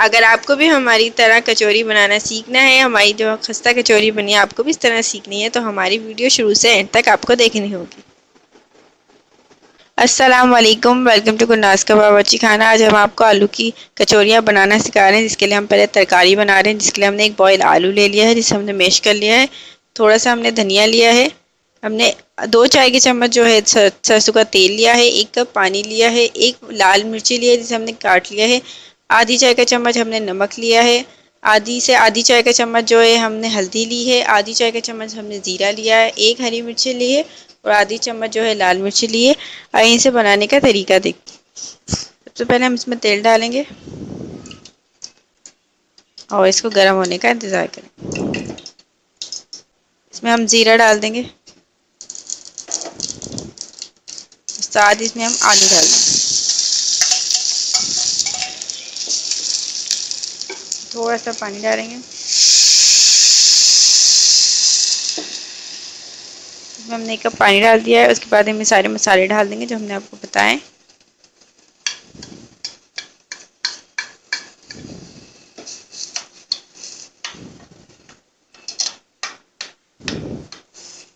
अगर आपको भी हमारी तरह कचौरी बनाना सीखना है, हमारी जो खस्ता कचौरी बनी है आपको भी इस तरह सीखनी है, तो हमारी वीडियो शुरू से एंड तक आपको देखनी होगी। अस्सलाम वालेकुम, वेलकम टू गुरनाज का बावर्ची खाना। आज हम आपको आलू की कचौरियाँ बनाना सिखा रहे हैं, जिसके लिए हम पहले तरकारी बना रहे हैं। जिसके लिए हमने एक बॉयल आलू ले लिया है, जिसे हमने मैश कर लिया है। थोड़ा सा हमने धनिया लिया है। हमने 2 चाय के चम्मच जो है सरसों का तेल लिया है। 1 कप पानी लिया है। एक लाल मिर्ची लिया है, जिसे हमने काट लिया है। आधी चाय का चम्मच हमने नमक लिया है। आधी से आधी चाय का चम्मच जो है हमने हल्दी ली है। आधी चाय का चम्मच हमने ज़ीरा लिया है। 1 हरी मिर्ची ली है और आधी चम्मच जो है लाल मिर्ची ली है। आइए इसे बनाने का तरीका देखते हैं। सबसे पहले हम इसमें तेल डालेंगे और इसको गर्म होने का इंतज़ार करें। इसमें हम ज़ीरा डाल देंगे, साथ ही इसमें हम आलू डाल देंगे। थोड़ा सा पानी डालेंगे। इसमें हमने 1 कप पानी डाल दिया है। उसके बाद हम सारे मसाले डाल देंगे जो हमने आपको बताएं।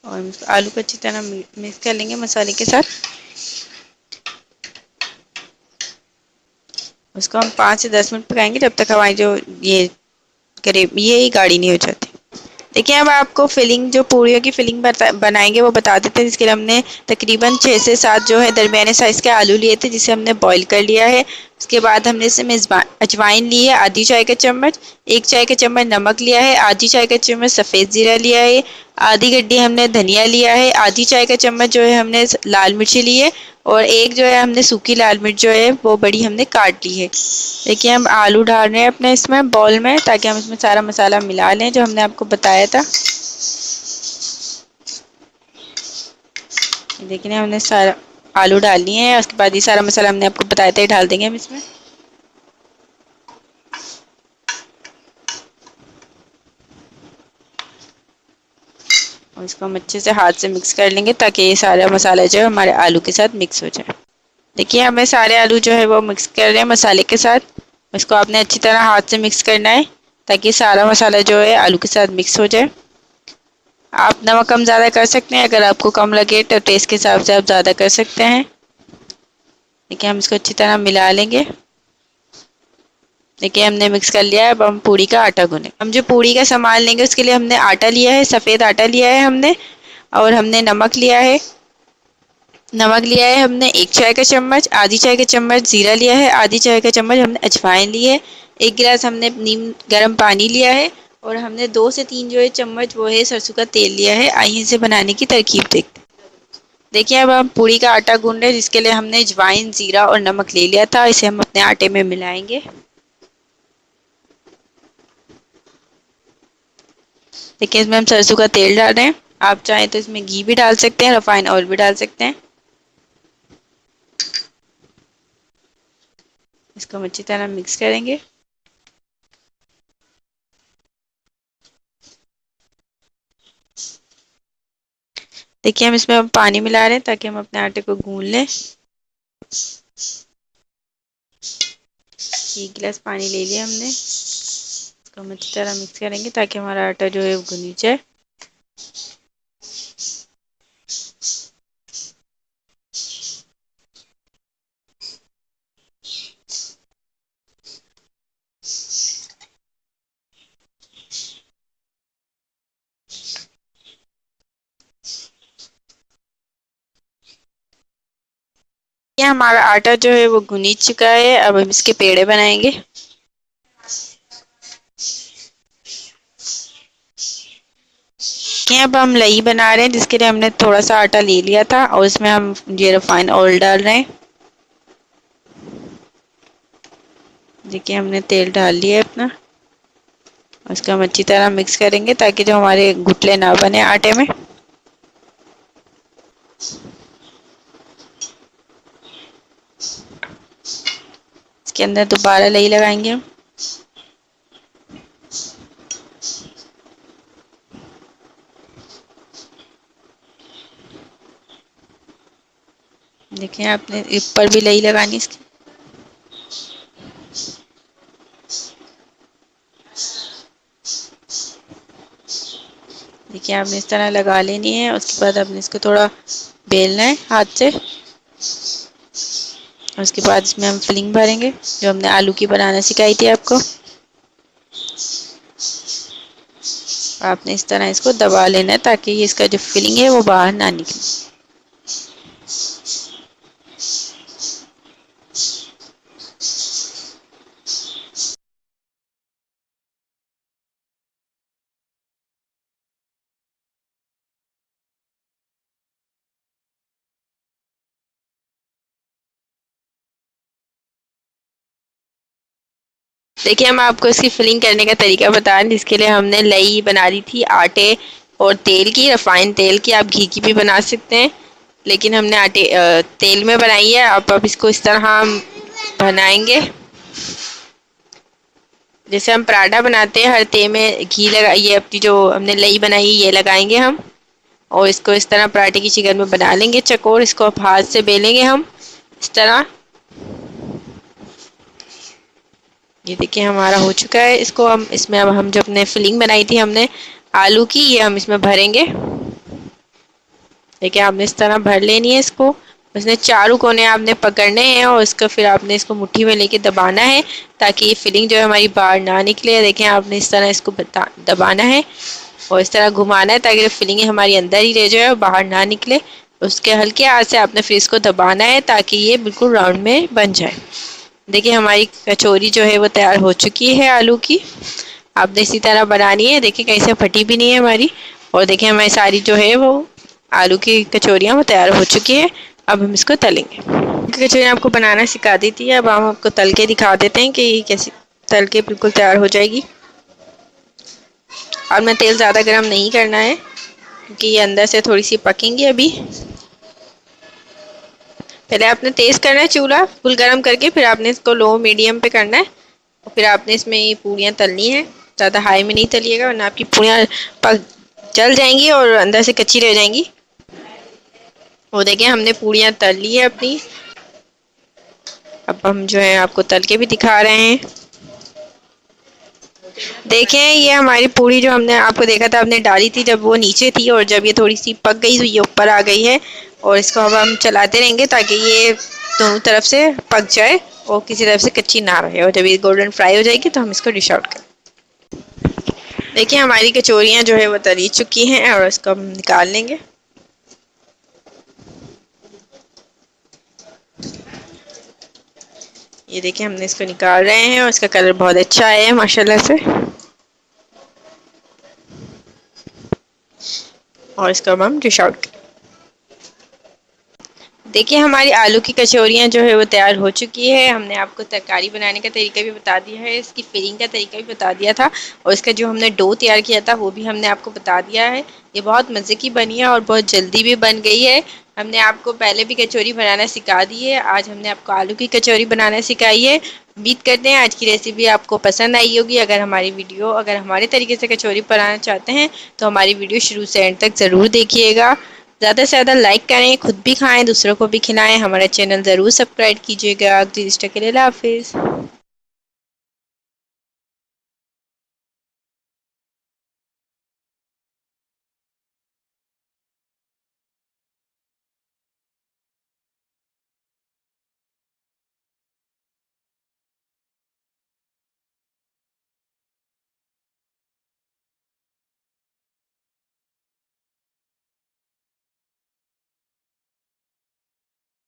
और हम आलू को अच्छी तरह मिक्स कर लेंगे मसाले के साथ। उसको हम 5 से 10 मिनट पकाएंगे, जब तक हमारी जो ये ग्रेवी ये गाढ़ी नहीं हो जाती। देखिए, अब आपको फिलिंग जो पूरियों की फिलिंग बनाएंगे वो बता देते हैं। जिसके लिए हमने तकरीबन 6 से 7 जो है दरमियाने साइज़ के आलू लिए थे, जिसे हमने बॉईल कर लिया है। उसके बाद हमने इसमें अजवाइन ली है आधी चाय का चम्मच। 1 चाय का चम्मच नमक लिया है। आधी चाय का चम्मच सफ़ेद ज़ीरा लिया है। आधी गड्डी हमने धनिया लिया है। आधी चाय का चम्मच जो है हमने लाल मिर्ची ली है। और एक जो है हमने सूखी लाल मिर्च जो है वो बड़ी हमने काट ली है। देखिए, हम आलू डाल रहे हैं अपने इसमें बॉल में, ताकि हम इसमें सारा मसाला मिला लें जो हमने आपको बताया था। देखिए, हमने सारा आलू डाल लिए हैं। उसके बाद ये सारा मसाला हमने आपको बताया था, ये डाल देंगे हम इसमें। और इसको हम अच्छे से हाथ से मिक्स कर लेंगे, ताकि ये सारा मसाला जो है हमारे आलू के साथ मिक्स हो जाए। देखिए, हमें सारे आलू जो है वो मिक्स कर रहे हैं मसाले के साथ। इसको आपने अच्छी तरह हाथ से मिक्स करना है, ताकि सारा मसाला जो है आलू के साथ मिक्स हो जाए। आप नमक कम ज़्यादा कर सकते हैं, अगर आपको कम लगे तो टेस्ट के हिसाब से आप ज़्यादा कर सकते हैं। देखिए, हम इसको अच्छी तरह मिला लेंगे। देखिए, हमने मिक्स कर लिया है। अब हम पूड़ी का आटा गूँधें। हम जो पूड़ी का सामान लेंगे उसके लिए हमने आटा लिया है, सफ़ेद आटा लिया है हमने। और हमने नमक लिया है। नमक लिया है हमने 1 चाय का चम्मच। आधी चाय का चम्मच ज़ीरा लिया है। आधी चाय का चम्मच हमने अजवाइन ली है। 1 गिलास हमने नीम गर्म पानी लिया है। और हमने 2 से 3 जो है चम्मच वो है सरसों का तेल लिया है। आइए इसे बनाने की तरकीब देखते हैं। देखिए, अब हम पूड़ी का आटा गूँध रहे हैं, जिसके लिए हमने अजवाइन, ज़ीरा और नमक ले लिया था। इसे हम अपने आटे में मिलाएंगे। देखिए, इसमें हम सरसों का तेल डाल रहे हैं। आप चाहें तो इसमें घी भी डाल सकते हैं, रिफाइन ऑयल भी डाल सकते हैं। इसको हम अच्छी तरह मिक्स करेंगे। देखिए, हम इसमें पानी मिला रहे हैं, ताकि हम अपने आटे को गूँध लें। 1 गिलास पानी ले लिया हमने। इसको हम अच्छी तरह मिक्स करेंगे, ताकि हमारा आटा जो है वो गूँध जाए। ये हमारा आटा जो है वो गूँध चुका है। अब हम इसके पेड़े बनाएंगे। ये अब हम लई बना रहे हैं, जिसके लिए हमने थोड़ा सा आटा ले लिया था और इसमें हम ये रिफाइन ऑयल डाल रहे हैं। देखिए, हमने तेल डाल लिया है अपना। उसको हम अच्छी तरह मिक्स करेंगे, ताकि जो हमारे गुठले ना बने आटे में। इसके अंदर दोबारा लई लगाएंगे हम। देखिए, आपने ऊपर भी लई लगानी इसकी। देखिए आपने इस तरह लगा लेनी है। उसके बाद आपने इसको थोड़ा बेलना है हाथ से। उसके बाद इसमें हम फिलिंग भरेंगे जो हमने आलू की बनाना सिखाई थी आपको। आपने इस तरह इसको दबा लेना है ताकि ये इसका जो फिलिंग है वो बाहर ना निकले। देखिए हम आपको इसकी फिलिंग करने का तरीका बता रहे हैं, जिसके लिए हमने लई बना दी थी आटे और तेल की, रिफाइंड तेल की। आप घी की भी बना सकते हैं, लेकिन हमने तेल में बनाई है। अब इसको इस तरह हम बनाएंगे जैसे हम पराठा बनाते हैं, हर ते में घी लगा, ये अपनी जो हमने लई बनाई ये लगाएंगे हम, और इसको इस तरह पराठे की शिकल में बना लेंगे चकोर। इसको अब हाथ से बेलेंगे हम इस तरह। ये देखिए हमारा हो चुका है। इसको हम इसमें अब हम जो अपने फिलिंग बनाई थी हमने आलू की, ये हम इसमें भरेंगे। देखिए आपने इस तरह भर लेनी है इसको। उसने चारों कोने आपने पकड़ने हैं और इसको फिर आपने इसको मुट्ठी में लेके दबाना है ताकि ये फिलिंग जो है हमारी बाहर ना निकले। देखें आपने इस तरह इसको दबाना है और इस तरह घुमाना है ताकि फिलिंग हमारी अंदर ही रह जाए और बाहर ना निकले। उसके हल्के हाथ से आपने फिर इसको दबाना है ताकि ये बिल्कुल राउंड में बन जाए। देखिए हमारी कचौरी जो है वो तैयार हो चुकी है आलू की। आपने इसी तरह बनानी है। देखिए कहीं से फटी भी नहीं है हमारी। और देखिए हमारी सारी जो है वो आलू की कचौरियाँ वो तैयार हो चुकी है। अब हम इसको तलेंगे। कचौरियाँ आपको बनाना सिखा दी थी, अब हम आपको तल के दिखा देते हैं कि ये कैसे तल के बिल्कुल तैयार हो जाएगी। और मैं तेल ज़्यादा गर्म नहीं करना है क्योंकि ये अंदर से थोड़ी सी पकेंगी अभी। पहले आपने तेज़ करना है चूल्हा फुल गर्म करके, फिर आपने इसको लो मीडियम पे करना है और फिर आपने इसमें ये पूड़ियाँ तलनी है। ज़्यादा हाई में नहीं तलिएगा वरना आपकी पूड़ियाँ पक जल जाएंगी और अंदर से कच्ची रह जाएंगी। वो देखिए हमने पूड़ियाँ तल ली है अपनी। अब हम जो है आपको तल के भी दिखा रहे हैं। देखें ये हमारी पूड़ी जो हमने आपको देखा था हमने डाली थी जब वो नीचे थी, और जब ये थोड़ी सी पक गई तो ये ऊपर आ गई है। और इसको अब हम चलाते रहेंगे ताकि ये दोनों तरफ से पक जाए और किसी तरफ से कच्ची ना रहे। और जब ये गोल्डन फ्राई हो जाएगी तो हम इसको डिश आउट करें। देखिए हमारी कचौरियाँ जो है वो तली चुकी हैं और इसको हम निकाल लेंगे। ये देखिए हमने इसको निकाल रहे हैं और इसका कलर बहुत अच्छा है माशाल्लाह से। और इसको अब हम डिश आउट करें। देखिए हमारी आलू की कचौरियाँ जो है वो तैयार हो चुकी है। हमने आपको तरकारी बनाने का तरीका भी बता दिया है, इसकी फिलिंग का तरीका भी बता दिया था, और इसका जो हमने डो तैयार किया था वो भी हमने आपको बता दिया है। ये बहुत मज़े की बनी है और बहुत जल्दी भी बन गई है। हमने आपको पहले भी कचौरी बनाना सिखा दी है, आज हमने आपको आलू की कचौरी बनाना सिखाई है। उम्मीद करते हैं आज की रेसिपी आपको पसंद आई होगी। अगर हमारे तरीके से कचौरी बनाना चाहते हैं तो हमारी वीडियो शुरू से एंड तक ज़रूर देखिएगा। ज़्यादा से ज़्यादा लाइक करें, खुद भी खाएं, दूसरों को भी खिलाएं। हमारा चैनल ज़रूर सब्सक्राइब कीजिएगा। अगली के लिए अल्लाह हाफिज़।